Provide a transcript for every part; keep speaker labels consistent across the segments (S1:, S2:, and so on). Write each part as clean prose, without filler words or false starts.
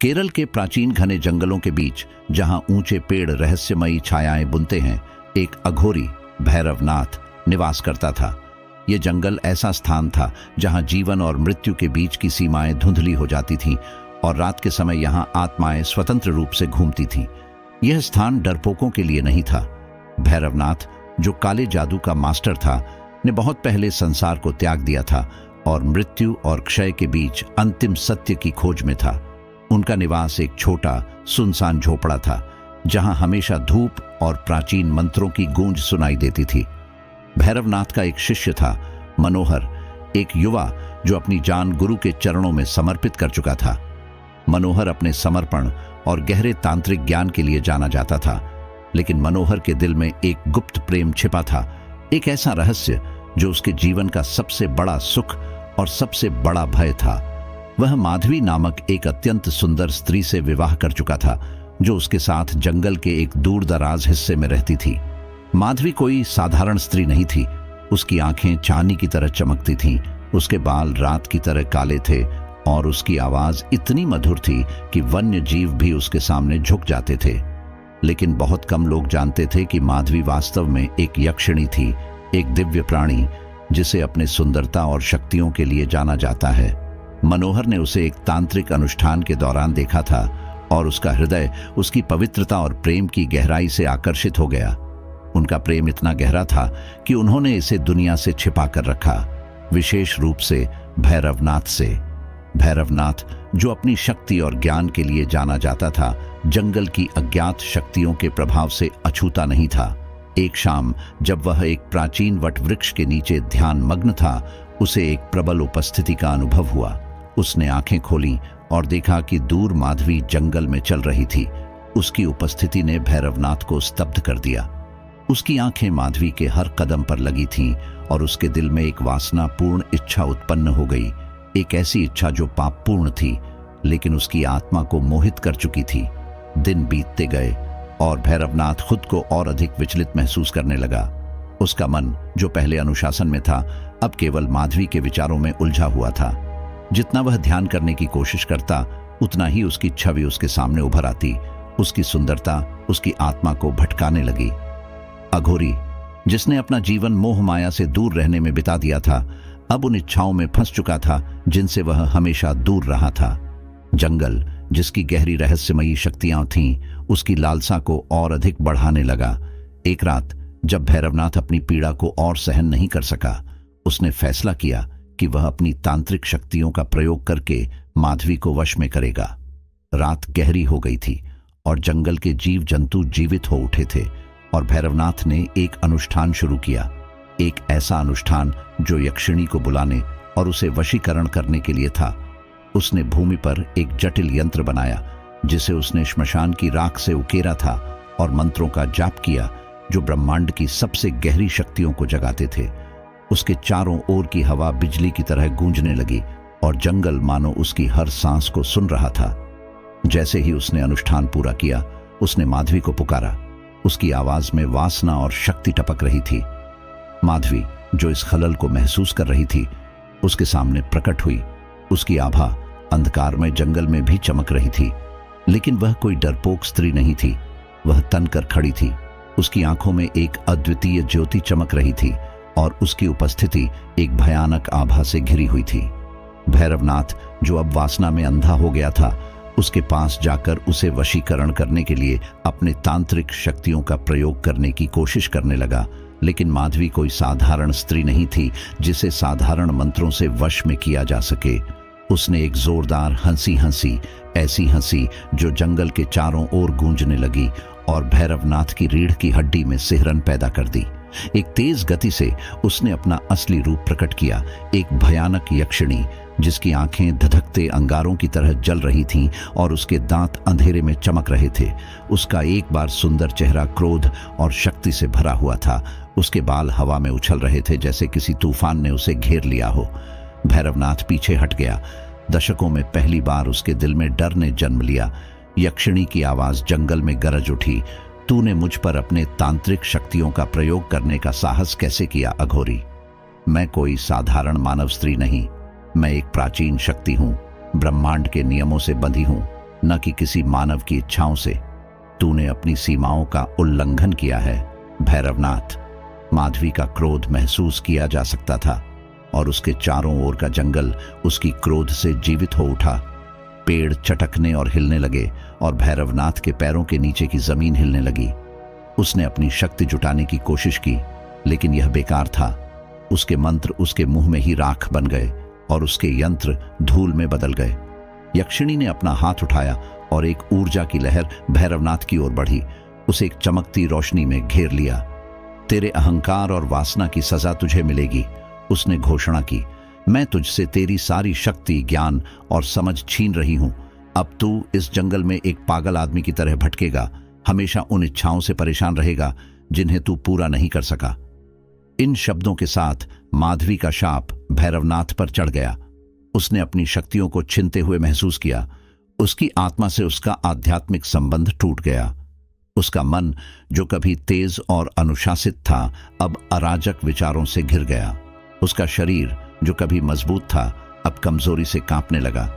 S1: केरल के प्राचीन घने जंगलों के बीच, जहां ऊंचे पेड़ रहस्यमयी छायाएं बुनते हैं, एक अघोरी भैरवनाथ निवास करता था। यह जंगल ऐसा स्थान था जहां जीवन और मृत्यु के बीच की सीमाएं धुंधली हो जाती थीं और रात के समय यहां आत्माएं स्वतंत्र रूप से घूमती थीं। यह स्थान डरपोकों के लिए नहीं था। भैरवनाथ, जो काले जादू का मास्टर था, ने बहुत पहले संसार को त्याग दिया था और मृत्यु और क्षय के बीच अंतिम सत्य की खोज में था। उनका निवास एक छोटा सुनसान झोपड़ा था, जहां हमेशा धूप और प्राचीन मंत्रों की गूंज सुनाई देती थी। भैरवनाथ का एक शिष्य था, मनोहर, एक युवा जो अपनी जान गुरु के चरणों में समर्पित कर चुका था। मनोहर अपने समर्पण और गहरे तांत्रिक ज्ञान के लिए जाना जाता था, लेकिन मनोहर के दिल में एक गुप्त प्रेम छिपा था, एक ऐसा रहस्य जो उसके जीवन का सबसे बड़ा सुख और सबसे बड़ा भय था। वह माधवी नामक एक अत्यंत सुंदर स्त्री से विवाह कर चुका था, जो उसके साथ जंगल के एक दूर दराज हिस्से में रहती थी। माधवी कोई साधारण स्त्री नहीं थी। उसकी आंखें चांदी की तरह चमकती थीं, उसके बाल रात की तरह काले थे और उसकी आवाज इतनी मधुर थी कि वन्य जीव भी उसके सामने झुक जाते थे। लेकिन बहुत कम लोग जानते थे कि माधवी वास्तव में एक यक्षिणी थी, एक दिव्य प्राणी जिसे अपने सुंदरता और शक्तियों के लिए जाना जाता है। मनोहर ने उसे एक तांत्रिक अनुष्ठान के दौरान देखा था और उसका हृदय उसकी पवित्रता और प्रेम की गहराई से आकर्षित हो गया। उनका प्रेम इतना गहरा था कि उन्होंने इसे दुनिया से छिपा कर रखा, विशेष रूप से भैरवनाथ से। भैरवनाथ, जो अपनी शक्ति और ज्ञान के लिए जाना जाता था, जंगल की अज्ञात शक्तियों के प्रभाव से अछूता नहीं था। एक शाम जब वह एक प्राचीन वटवृक्ष के नीचे ध्यान मग्न था, उसे एक प्रबल उपस्थिति का अनुभव हुआ। उसने आंखें खोलीं और देखा कि दूर माधवी जंगल में चल रही थी। उसकी उपस्थिति ने भैरवनाथ को स्तब्ध कर दिया। उसकी आंखें माधवी के हर कदम पर लगी थीं और उसके दिल में एक वासनापूर्ण इच्छा उत्पन्न हो गई, एक ऐसी इच्छा जो पापपूर्ण थी, लेकिन उसकी आत्मा को मोहित कर चुकी थी। दिन बीतते गए और भैरवनाथ खुद को और अधिक विचलित महसूस करने लगा। उसका मन, जो पहले अनुशासन में था, अब केवल माधवी के विचारों में उलझा हुआ था। जितना वह ध्यान करने की कोशिश करता, उतना ही उसकी छवि उसके सामने उभर आती। उसकी सुंदरता उसकी आत्मा को भटकाने लगी। अघोरी, जिसने अपना जीवन मोह माया से दूर रहने में बिता दिया था, अब उन इच्छाओं में फंस चुका था जिनसे वह हमेशा दूर रहा था। जंगल, जिसकी गहरी रहस्यमयी शक्तियां थीं, उसकी लालसा को और अधिक बढ़ाने लगा। एक रात जब भैरवनाथ अपनी पीड़ा को और सहन नहीं कर सका, उसने फैसला किया कि वह अपनी तांत्रिक शक्तियों का प्रयोग करके माधवी को वश में करेगा। रात गहरी हो गई थी और जंगल के जीव जंतु जीवित हो उठे थे और भैरवनाथ ने एक अनुष्ठान शुरू किया, एक ऐसा अनुष्ठान जो यक्षिणी को बुलाने और उसे वशीकरण करने के लिए था। उसने भूमि पर एक जटिल यंत्र बनाया, जिसे उसने श्मशान की राख से उकेरा था और मंत्रों का जाप किया जो ब्रह्मांड की सबसे गहरी शक्तियों को जगाते थे। उसके चारों ओर की हवा बिजली की तरह गूंजने लगी और जंगल मानो उसकी हर सांस को सुन रहा था। जैसे ही उसने अनुष्ठान पूरा किया, उसने माधवी को पुकारा। उसकी आवाज में वासना और शक्ति टपक रही थी। माधवी, जो इस खलल को महसूस कर रही थी, उसके सामने प्रकट हुई। उसकी आभा अंधकार में जंगल में भी चमक रही थी, लेकिन वह कोई डरपोक स्त्री नहीं थी। वह तनकर खड़ी थी। उसकी आंखों में एक अद्वितीय ज्योति चमक रही थी और उसकी उपस्थिति एक भयानक आभा से घिरी हुई थी। भैरवनाथ, जो अब वासना में अंधा हो गया था, उसके पास जाकर उसे वशीकरण करने के लिए अपने तांत्रिक शक्तियों का प्रयोग करने की कोशिश करने लगा। लेकिन माधवी कोई साधारण स्त्री नहीं थी जिसे साधारण मंत्रों से वश में किया जा सके। उसने एक जोरदार हंसी हंसी, ऐसी हंसी जो जंगल के चारों ओर गूंजने लगी और भैरवनाथ की रीढ़ की हड्डी में सिहरन पैदा कर दी। एक तेज गति से उसने अपना असली रूप प्रकट किया, एक भयानक यक्षिणी जिसकी आंखें धधकते अंगारों की तरह जल रही थीं और उसके दांत अंधेरे में चमक रहे थे। उसका एक बार सुंदर चेहरा क्रोध और शक्ति से भरा हुआ था। उसके बाल हवा में उछल रहे थे जैसे किसी तूफान ने उसे घेर लिया हो। भैरवनाथ पीछे हट गया। दशकों में पहली बार उसके दिल में डर ने जन्म लिया। यक्षिणी की आवाज जंगल में गरज उठी, तूने मुझ पर अपने तांत्रिक शक्तियों का प्रयोग करने का साहस कैसे किया अघोरी? मैं कोई साधारण मानव स्त्री नहीं, मैं एक प्राचीन शक्ति हूं, ब्रह्मांड के नियमों से बंधी हूं। न कि किसी मानव की इच्छाओं से। तूने अपनी सीमाओं का उल्लंघन किया है भैरवनाथ। माधवी का क्रोध महसूस किया जा सकता था और उसके चारों ओर का जंगल उसकी क्रोध से जीवित हो उठा। पेड़ चटकने और हिलने लगे और भैरवनाथ के पैरों के नीचे की जमीन हिलने लगी। उसने अपनी शक्ति जुटाने की कोशिश की, लेकिन यह बेकार था। उसके मंत्र उसके मुंह में ही राख बन गए और उसके यंत्र धूल में बदल गए। यक्षिणी ने अपना हाथ उठाया और एक ऊर्जा की लहर भैरवनाथ की ओर बढ़ी, उसे एक चमकती रोशनी में घेर लिया। तेरे अहंकार और वासना की सजा तुझे मिलेगी, उसने घोषणा की। मैं तुझसे तेरी सारी शक्ति, ज्ञान और समझ छीन रही हूं। अब तू इस जंगल में एक पागल आदमी की तरह भटकेगा, हमेशा उन इच्छाओं से परेशान रहेगा जिन्हें तू पूरा नहीं कर सका। इन शब्दों के साथ माधवी का शाप भैरवनाथ पर चढ़ गया। उसने अपनी शक्तियों को छीनते हुए महसूस किया। उसकी आत्मा से उसका आध्यात्मिक संबंध टूट गया। उसका मन, जो कभी तेज और अनुशासित था, अब अराजक विचारों से घिर गया। उसका शरीर, जो कभी मजबूत था, अब कमजोरी से कांपने लगा।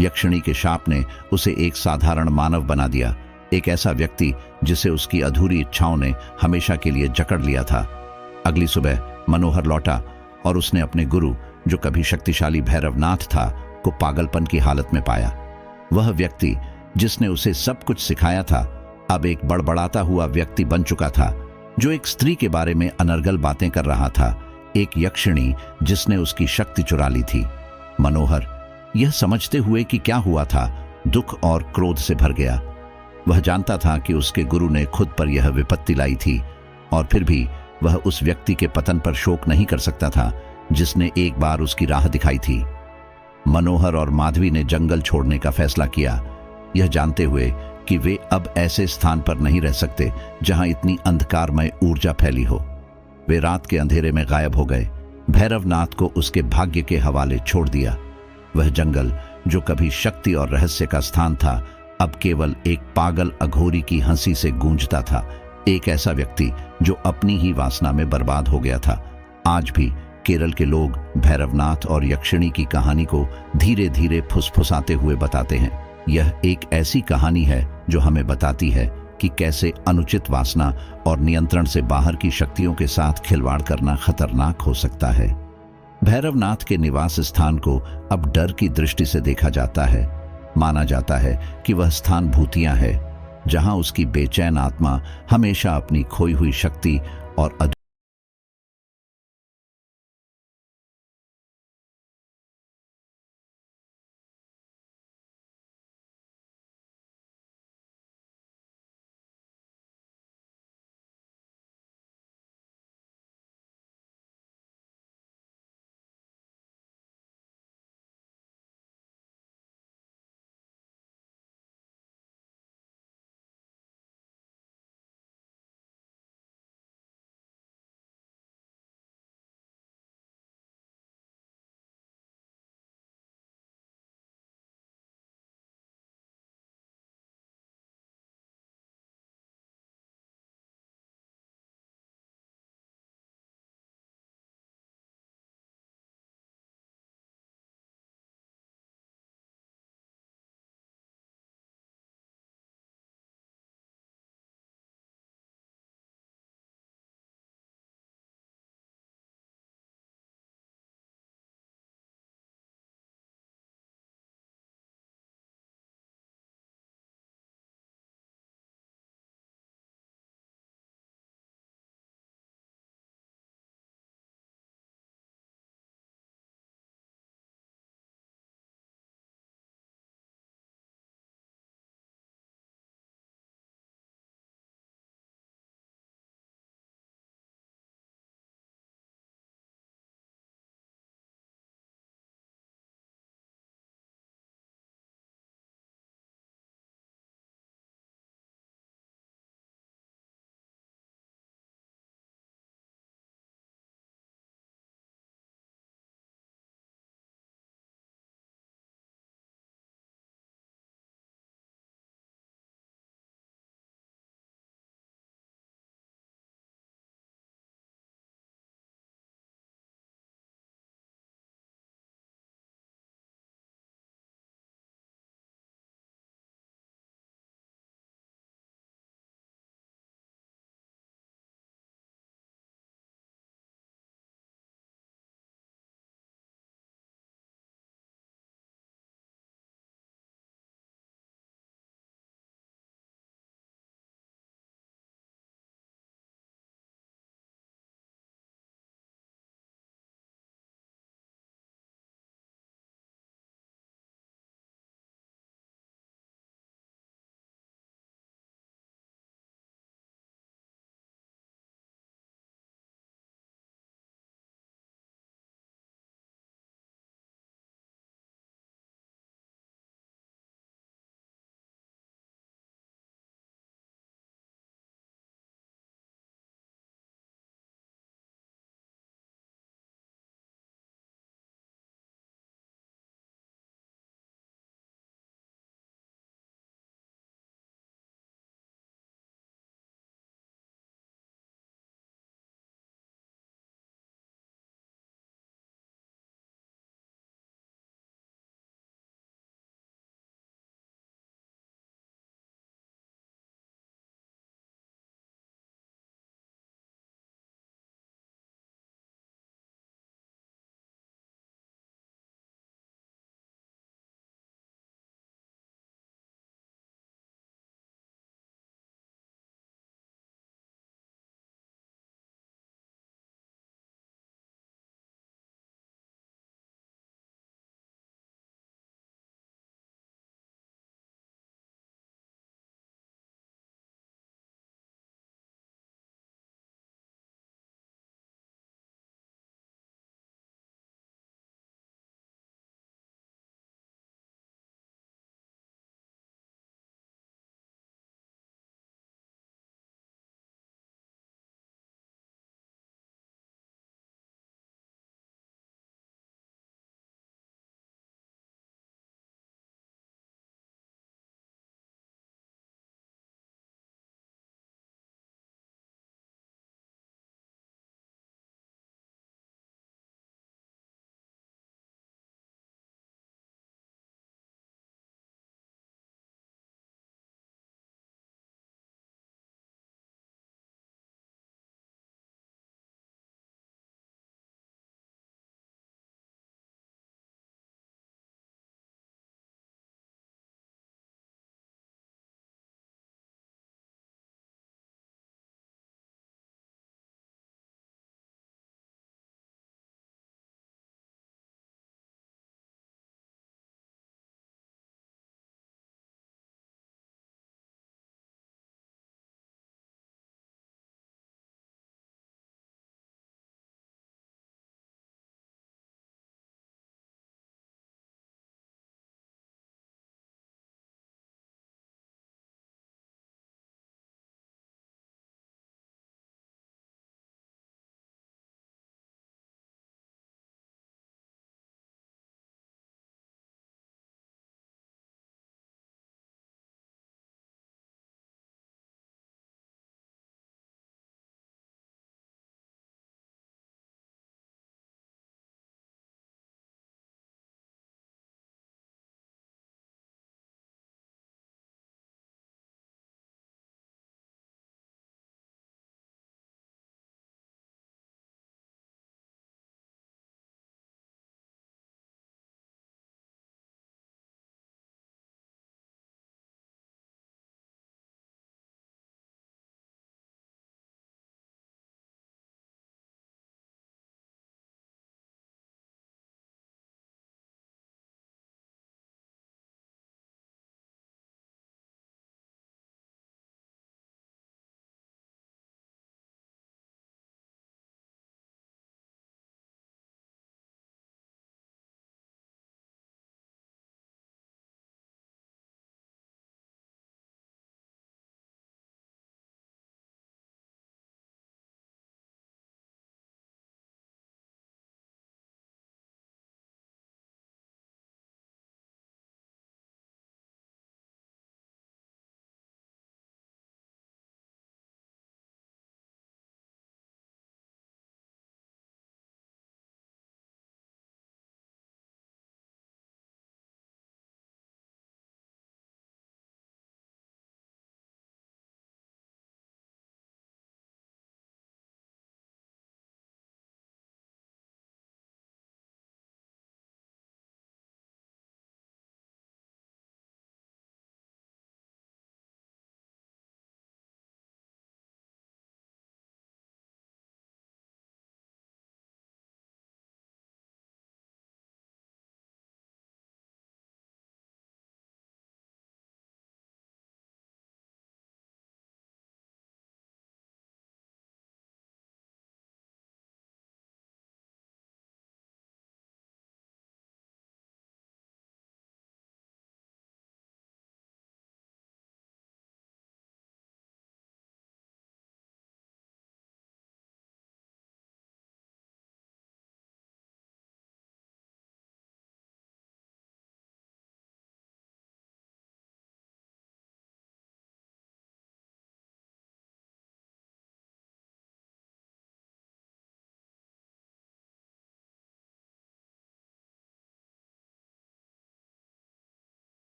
S1: यक्षिणी के शाप ने उसे एक साधारण मानव बना दिया, एक ऐसा व्यक्ति जिसे उसकी अधूरी इच्छाओं ने हमेशा के लिए जकड़ लिया था। अगली सुबह मनोहर लौटा और उसने अपने गुरु, जो कभी शक्तिशाली भैरवनाथ था, को पागलपन की हालत में पाया। वह व्यक्ति जिसने उसे सब कुछ सिखाया था, अब एक बड़बड़ाता हुआ व्यक्ति बन चुका था, जो एक स्त्री के बारे में अनर्गल बातें कर रहा था, एक यक्षिणी जिसने उसकी शक्ति चुरा ली थी। मनोहर, यह समझते हुए कि क्या हुआ था, दुख और क्रोध से भर गया। वह जानता था कि उसके गुरु ने खुद पर यह विपत्ति लाई थी, और फिर भी वह उस व्यक्ति के पतन पर शोक नहीं कर सकता था जिसने एक बार उसकी राह दिखाई थी। मनोहर और माधवी ने जंगल छोड़ने का फैसला किया, यह जानते हुए कि वे अब ऐसे स्थान पर नहीं रह सकते जहां इतनी अंधकारमय ऊर्जा फैली हो। वे रात के अंधेरे में गायब हो गए, भैरवनाथ को उसके भाग्य के हवाले छोड़ दिया। वह जंगल, जो कभी शक्ति और रहस्य का स्थान था, अब केवल एक पागल अघोरी की हंसी से गूंजता था। एक ऐसा व्यक्ति जो अपनी ही वासना में बर्बाद हो गया था। आज भी केरल के लोग भैरवनाथ और यक्षिणी की कहानी को धीरे धीरे फुसफुसाते हुए बताते हैं। यह एक ऐसी कहानी है जो हमें बताती है कि कैसे अनुचित वासना और नियंत्रण से बाहर की शक्तियों के साथ खिलवाड़ करना खतरनाक हो सकता है। भैरवनाथ के निवास स्थान को अब डर की दृष्टि से देखा जाता है। माना जाता है कि वह स्थान भूतिया है, जहां उसकी बेचैन आत्मा हमेशा अपनी खोई हुई शक्ति और